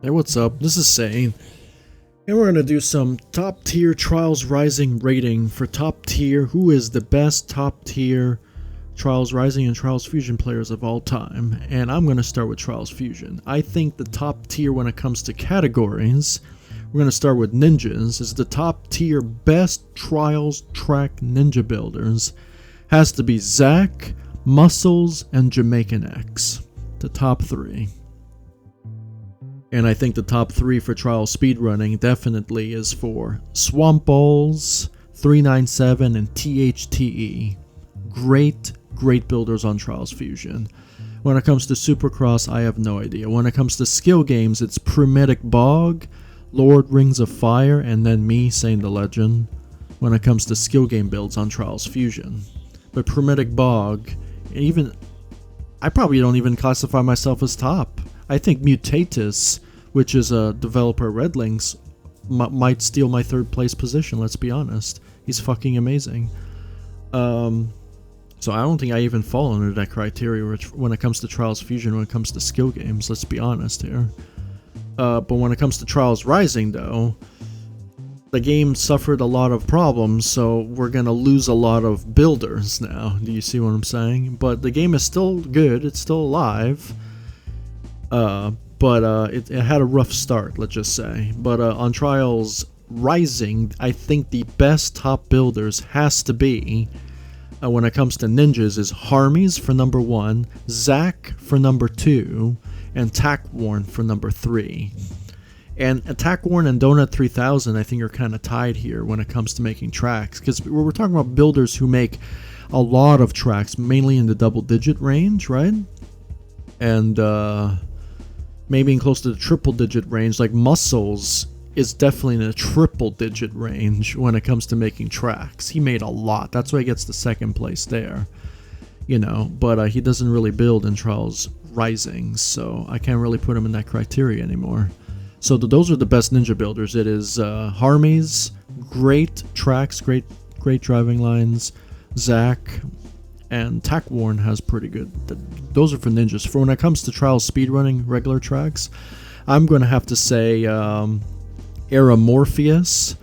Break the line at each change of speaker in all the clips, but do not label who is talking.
Hey, what's up? This is Sane, and we're going to do some top tier Trials Rising rating for top tier. Who is the best top tier Trials Rising and Trials Fusion players of all time? And I'm going to start with Trials Fusion. I think the top tier when it comes to categories, we're going to start with ninjas, is the top tier best Trials track ninja builders. Has to be Zach, Muscles, and JamaicanX. The top three. And I think the top three for trial speedrunning definitely is for Swampballs, 397, and THDE. Great builders on Trials Fusion. When it comes to Supercross, I have no idea. When it comes to Skillgames, it's Primitic Bog, LordRingsOfFire, and then me, SaneThe Legend. When it comes to skill game builds on Trials Fusion. But Primitic Bog, I probably don't even classify myself as top. I think Mutatus, which is a developer at Red Links, might steal my third place position, let's be honest. He's fucking amazing. So I don't think I even fall under that criteria when it comes to Trials Fusion, when it comes to skill games, let's be honest here. But when it comes to Trials Rising, though, the game suffered a lot of problems, so we're going to lose a lot of builders now. Do you see what I'm saying? But the game is still good, it's still alive. But it had a rough start, let's just say. But on Trials Rising, I think the best top builders has to be, when it comes to ninjas, is Harmies for number 1, Zach for number 2, and Tackwarn for number 3. And Tackwarn and Donut 3000, I think, are kind of tied here when it comes to making tracks, because we're talking about builders who make a lot of tracks, mainly in the double-digit range, right? And maybe in close to the triple-digit range. Like Muscles is definitely in a triple-digit range when it comes to making tracks. He made a lot. That's why he gets the second place there, you know. But he doesn't really build in Trials Rising, so I can't really put him in that criteria anymore. So those are the best ninja builders. It is Harmies, great tracks, great driving lines. Zach and Tackwarn has pretty good. Those are for ninjas. For when it comes to Trials speedrunning regular tracks, I'm going to have to say Aeromorphos.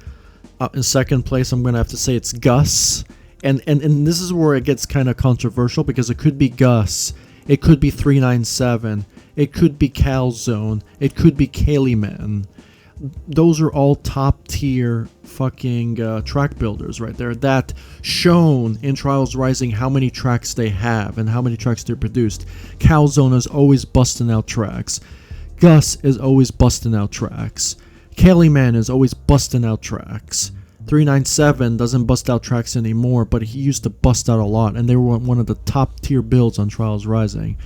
In second place, I'm going to have to say it's Gus. And this is where it gets kind of controversial, because it could be Gus, it could be 397, it could be Calzone, it could be Kailiman. Those are all top tier fucking track builders right there, that shown in Trials Rising how many tracks they have and how many tracks they're produced. Calzone is always busting out tracks. Gus is always busting out tracks. Kailiman is always busting out tracks. 397 doesn't bust out tracks anymore, but he used to bust out a lot, and they were one of the top tier builds on Trials Rising.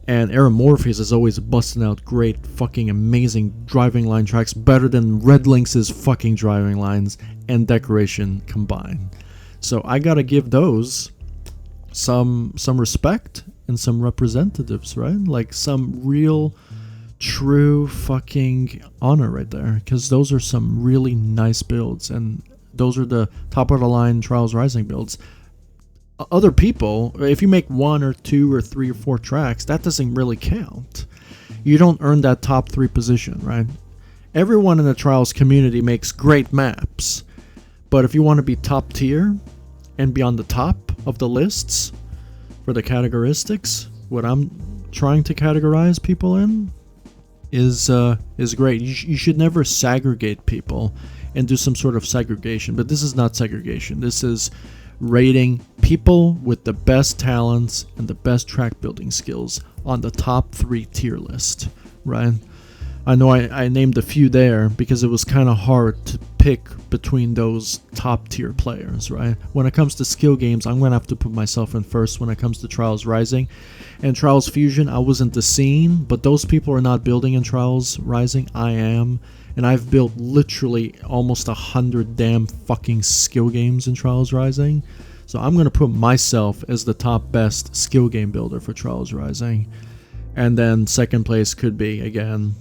And Aeromorphos is always busting out great fucking amazing driving line tracks, better than Red Links' fucking driving lines and decoration combined. So I gotta give those some respect and some representatives, right? Like some real true fucking honor right there, because those are some really nice builds, and those are the top of the line Trials Rising builds. Other people, if you make 1 or 2 or 3 or 4 tracks, that doesn't really count. You don't earn that top 3 position, right? Everyone in the Trials community makes great maps, but if you want to be top tier and be on the top of the lists for the categoristics, what I'm trying to categorize people in is great. You should never segregate people and do some sort of segregation, but this is not segregation. This is rating people with the best talents and the best track building skills on the top 3 tier list, right? I know I named a few there because it was kind of hard to pick between those top tier players, right? When it comes to skill games, I'm going to have to put myself in first when it comes to Trials Rising. And Trials Fusion, I wasn't the scene, but those people are not building in Trials Rising. I am. And I've built literally almost 100 damn fucking skill games in Trials Rising. So I'm going to put myself as the top best skill game builder for Trials Rising. And then second place could be, again,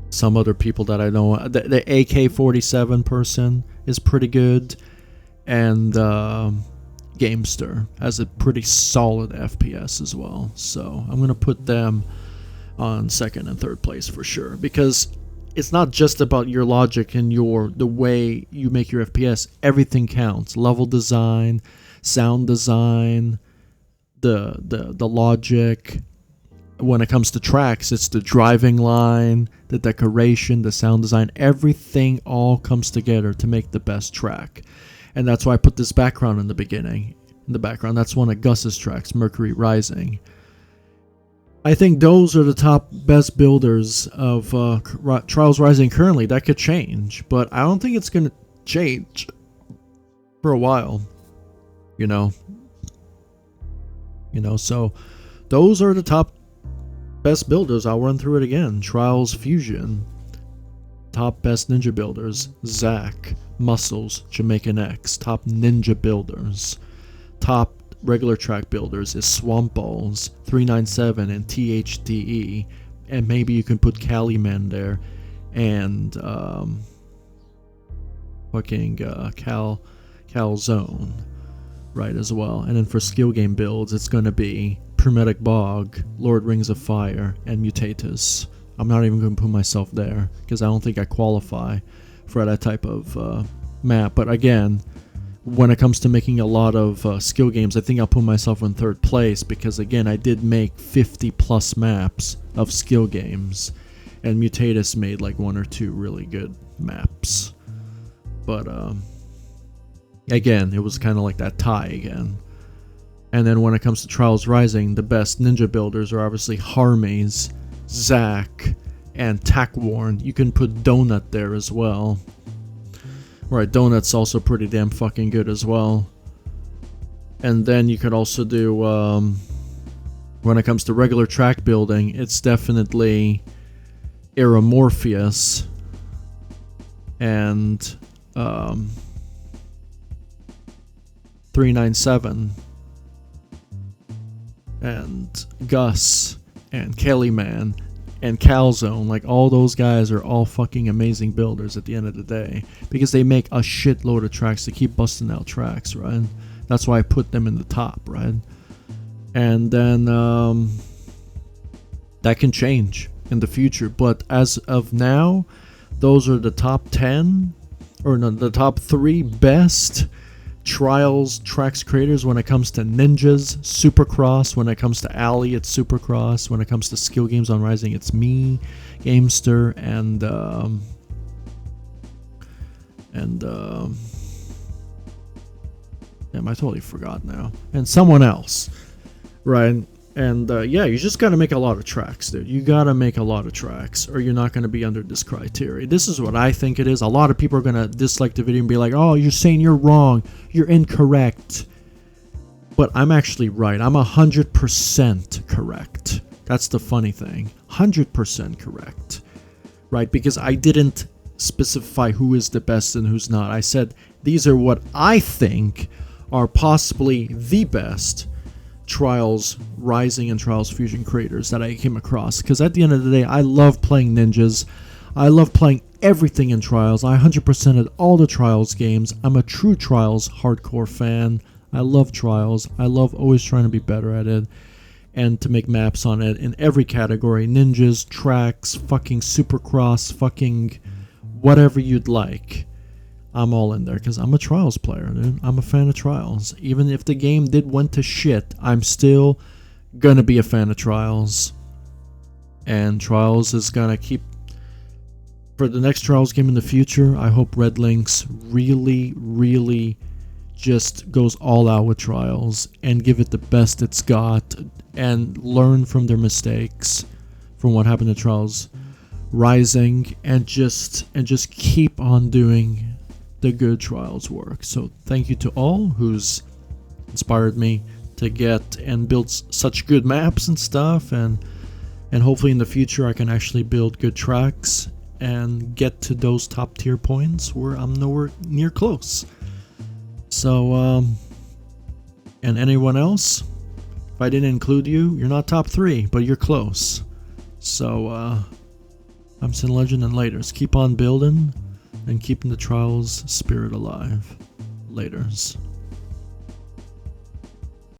some other people that I know. The AK-47 person is pretty good. And Gamester has a pretty solid FPS as well. So I'm going to put them on second and third place for sure, because it's not just about your logic and the way you make your FPS. Everything counts. Level design, sound design, the logic. When it comes to tracks, it's the driving line, the decoration, the sound design. Everything all comes together to make the best track. And that's why I put this background in the beginning. In the background, that's one of Gus's tracks, Mercury Rising. I think those are the top best builders of Trials Rising currently. That could change, but I don't think it's going to change for a while. You know, so those are the top best builders. I'll run through it again. Trials Fusion. Top best ninja builders, Zach. Muscles, JamaicanX. Top ninja builders. Top regular track builders is Swampballs, 397, and THDE. And maybe you can put Kailiman there. And Calzone, right, as well. And then for skill game builds, it's going to be Permetic Bog, LordRingsOfFire, and Mutatus. I'm not even going to put myself there because I don't think I qualify for that type of map. But again, when it comes to making a lot of skill games, I think I'll put myself in third place because, again, I did make 50 plus maps of skill games, and Mutatus made like 1 or 2 really good maps. But again, it was kind of like that tie again. And then when it comes to Trials Rising, the best ninja builders are obviously Harmies, Zach, and Tackwarn. You can put Donut there as well. Right, Donut's also pretty damn fucking good as well. And then you could also do, when it comes to regular track building, it's definitely Aeromorphos and 397 and Gus and Kailiman and Calzone. Like, all those guys are all fucking amazing builders at the end of the day, because they make a shitload of tracks to keep busting out tracks, right? That's why I put them in the top, right? And then that can change in the future, but as of now, those are the top 10, or no, the top 3 best Trials tracks creators when it comes to ninjas. Supercross, when it comes to Alley, it's Supercross. When it comes to skill games on Rising, it's me, Gamester, and damn, I totally forgot now. And someone else, right? And yeah, you just gotta make a lot of tracks, dude. You gotta make a lot of tracks, or you're not gonna be under this criteria. This is what I think it is. A lot of people are gonna dislike the video and be like, "Oh, you're saying you're wrong. You're incorrect." But I'm actually right. I'm 100% correct. That's the funny thing. 100% correct, right? Because I didn't specify who is the best and who's not. I said these are what I think are possibly the best Trials Rising and Trials Fusion creators that I came across. Because at the end of the day, I love playing ninjas. I love playing everything in Trials. I 100%ed all the Trials games. I'm a true Trials hardcore fan. I love Trials. I love always trying to be better at it and to make maps on it in every category. Ninjas, tracks, fucking Supercross, fucking whatever you'd like. I'm all in there because I'm a Trials player, dude. I'm a fan of Trials. Even if the game went to shit, I'm still gonna be a fan of Trials. And Trials is gonna keep... For the next Trials game in the future, I hope Red Lynx really, really just goes all out with Trials and give it the best it's got and learn from their mistakes from what happened to Trials Rising and just keep on doing the good Trials work. So thank you to all who's inspired me to get and build such good maps and stuff, and hopefully in the future I can actually build good tracks and get to those top tier points where I'm nowhere near close. So and anyone else, if I didn't include you, you're not top 3, but you're close. So I'm Sin Legend and Laters. Keep on building and keeping the Trials spirit alive. Laters.